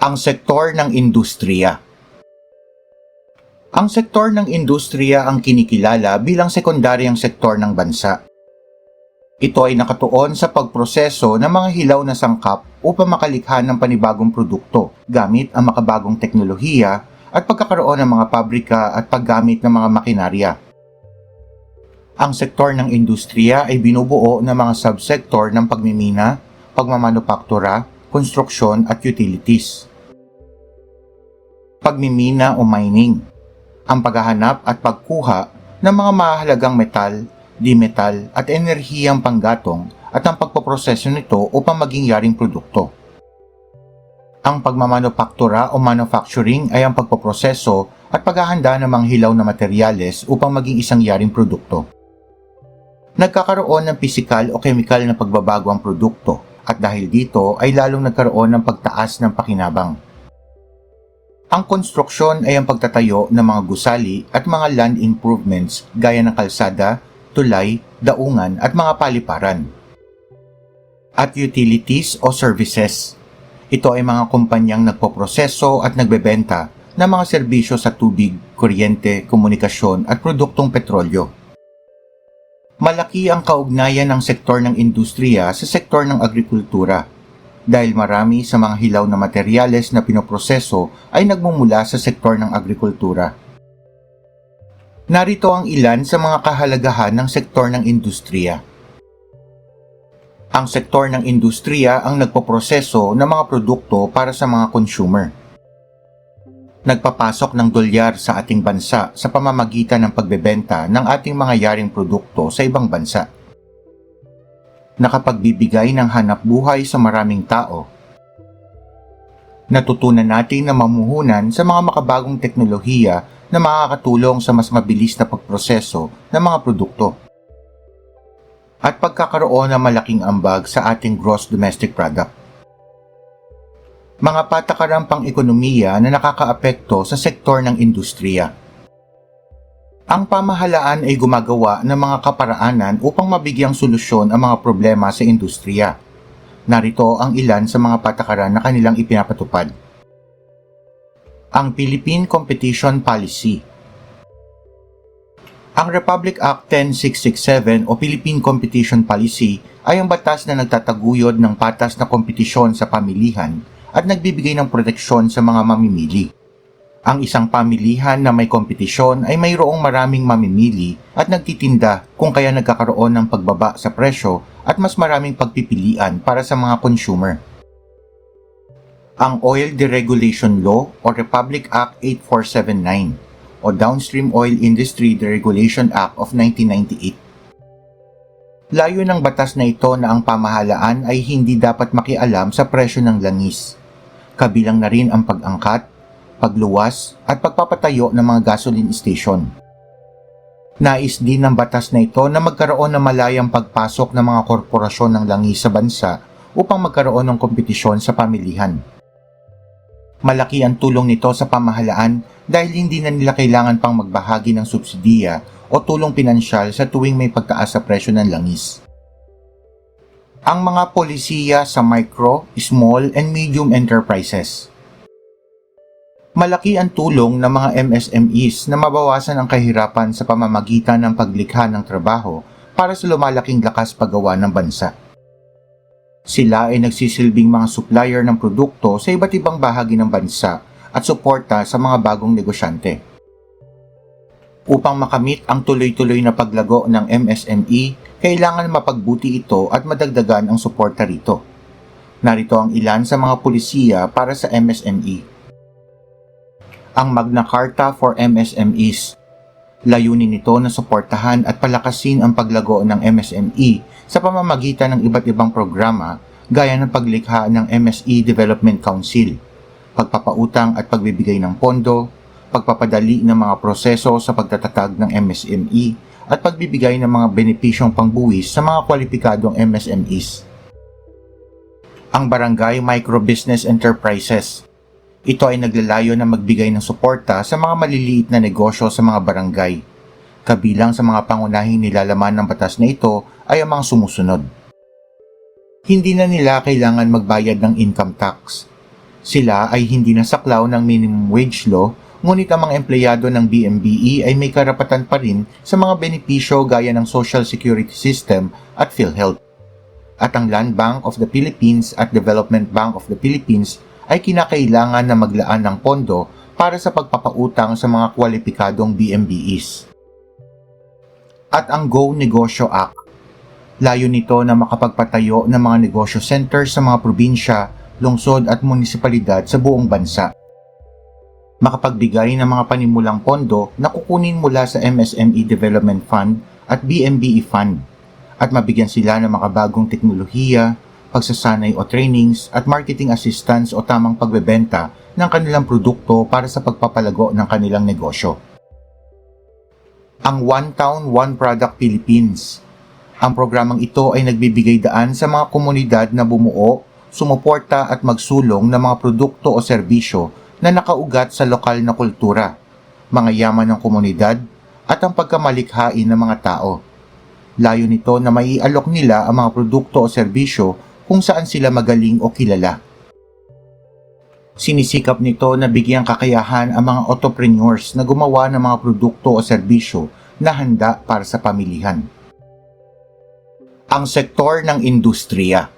Ang sektor ng industriya. Ang sektor ng industriya ang kinikilala bilang sekundaryang sektor ng bansa. Ito ay nakatuon sa pagproseso ng mga hilaw na sangkap upang makalikha ng panibagong produkto gamit ang makabagong teknolohiya at pagkakaroon ng mga pabrika at paggamit ng mga makinarya. Ang sektor ng industriya ay binubuo ng mga subsektor ng pagmimina, pagmamanupaktura, konstruksyon at utilities. Pagmimina o mining, ang paghahanap at pagkuha ng mga mahalagang metal, di-metal at enerhiyang panggatong at ang pagpoproseso nito upang maging yaring produkto. Ang pagmamanupaktura o manufacturing ay ang pagpoproseso at paghahanda ng mga hilaw na materyales upang maging isang yaring produkto. Nagkakaroon ng pisikal o kemikal na pagbabago ang produkto at dahil dito ay lalong nagkaroon ng pagtaas ng pakinabang. Ang konstruksyon ay ang pagtatayo ng mga gusali at mga land improvements gaya ng kalsada, tulay, daungan at mga paliparan. At utilities o services. Ito ay mga kumpanyang nagpoproseso at nagbebenta ng mga serbisyo sa tubig, kuryente, komunikasyon at produktong petrolyo. Malaki ang kaugnayan ng sektor ng industriya sa sektor ng agrikultura dahil marami sa mga hilaw na materyales na pinoproseso ay nagmumula sa sektor ng agrikultura. Narito ang ilan sa mga kahalagahan ng sektor ng industriya. Ang sektor ng industriya ang nagpoproseso ng mga produkto para sa mga consumer. Nagpapasok ng dolyar sa ating bansa sa pamamagitan ng pagbebenta ng ating mga yaring produkto sa ibang bansa. Nakapagbibigay ng hanap buhay sa maraming tao. Natutunan natin na mamuhunan sa mga makabagong teknolohiya na makakatulong sa mas mabilis na pagproseso ng mga produkto. At pagkakaroon ng malaking ambag sa ating gross domestic product. Mga patakarang pang-ekonomiya na nakakaapekto sa sektor ng industriya. Ang pamahalaan ay gumagawa ng mga kaparaanan upang mabigyang solusyon ang mga problema sa industriya. Narito ang ilan sa mga patakaran na kanilang ipinapatupad. Ang Philippine Competition Policy. Ang Republic Act 10667 o Philippine Competition Policy ay ang batas na nagtataguyod ng patas na kompetisyon sa pamilihan at nagbibigay ng proteksyon sa mga mamimili. Ang isang pamilihan na may kompetisyon ay mayroong maraming mamimili at nagtitinda kung kaya nagkakaroon ng pagbaba sa presyo at mas maraming pagpipilian para sa mga consumer. Ang Oil Deregulation Law o Republic Act 8479 o Downstream Oil Industry Deregulation Act of 1998. Layo ng batas na ito na ang pamahalaan ay hindi dapat makialam sa presyo ng langis. Kabilang na rin ang pag-angkat, pagluwas at pagpapatayo ng mga gasoline station. Nais din ng batas na ito na magkaroon ng malayang pagpasok ng mga korporasyon ng langis sa bansa upang magkaroon ng kompetisyon sa pamilihan. Malaki ang tulong nito sa pamahalaan dahil hindi na nila kailangan pang magbahagi ng subsidiya o tulong pinansyal sa tuwing may pagtaas sa presyo ng langis. Ang mga polisiya sa micro, small, and medium enterprises. Malaki ang tulong ng mga MSMEs na mabawasan ang kahirapan sa pamamagitan ng paglikha ng trabaho para sa lumalaking lakas paggawa ng bansa. Sila ay nagsisilbing mga supplier ng produkto sa iba't ibang bahagi ng bansa at suporta sa mga bagong negosyante. Upang makamit ang tuloy-tuloy na paglago ng MSME, kailangan mapagbuti ito at madagdagan ang suporta rito. Narito ang ilan sa mga pulisiya para sa MSME. Ang Magna Carta for MSMEs. Layunin nito na suportahan at palakasin ang paglago ng MSME sa pamamagitan ng iba't ibang programa gaya ng paglikha ng MSE Development Council, pagpapautang at pagbibigay ng pondo, pagpapadali ng mga proseso sa pagtatatag ng MSME, at pagbibigay ng mga benepisyong pangbuwis sa mga kwalipikadong MSMEs. Ang Barangay Microbusiness Enterprises. Ito ay naglalayo na magbigay ng suporta sa mga maliliit na negosyo sa mga barangay. Kabilang sa mga pangunahing nilalaman ng batas na ito ay ang mga sumusunod. Hindi na nila kailangan magbayad ng income tax. Sila ay hindi nasaklaw ng minimum wage law, ngunit ang mga empleyado ng BMBE ay may karapatan pa rin sa mga benepisyo gaya ng Social Security System at PhilHealth. At ang Land Bank of the Philippines at Development Bank of the Philippines ay kinakailangan na maglaan ng pondo para sa pagpapautang sa mga kwalipikadong BMBEs. At ang Go Negosyo Act. Layo nito na makapagpatayo ng mga negosyo centers sa mga probinsya, lungsod at munisipalidad sa buong bansa. Makapagbigay ng mga panimulang pondo na kukunin mula sa MSME Development Fund at BMBE Fund at mabigyan sila ng mga bagong teknolohiya, pagsasanay o trainings at marketing assistance o tamang pagbebenta ng kanilang produkto para sa pagpapalago ng kanilang negosyo. Ang One Town, One Product Philippines. Ang programang ito ay nagbibigay daan sa mga komunidad na bumuo, sumuporta at magsulong ng mga produkto o serbisyo na nakaugat sa lokal na kultura, mga yaman ng komunidad at ang pagkamalikhain ng mga tao. Layo nito na maialok nila ang mga produkto o serbisyo kung saan sila magaling o kilala. Sinisikap nito na bigyang kakayahan ang mga entrepreneurs na gumawa ng mga produkto o serbisyo na handa para sa pamilihan. Ang sektor ng industriya.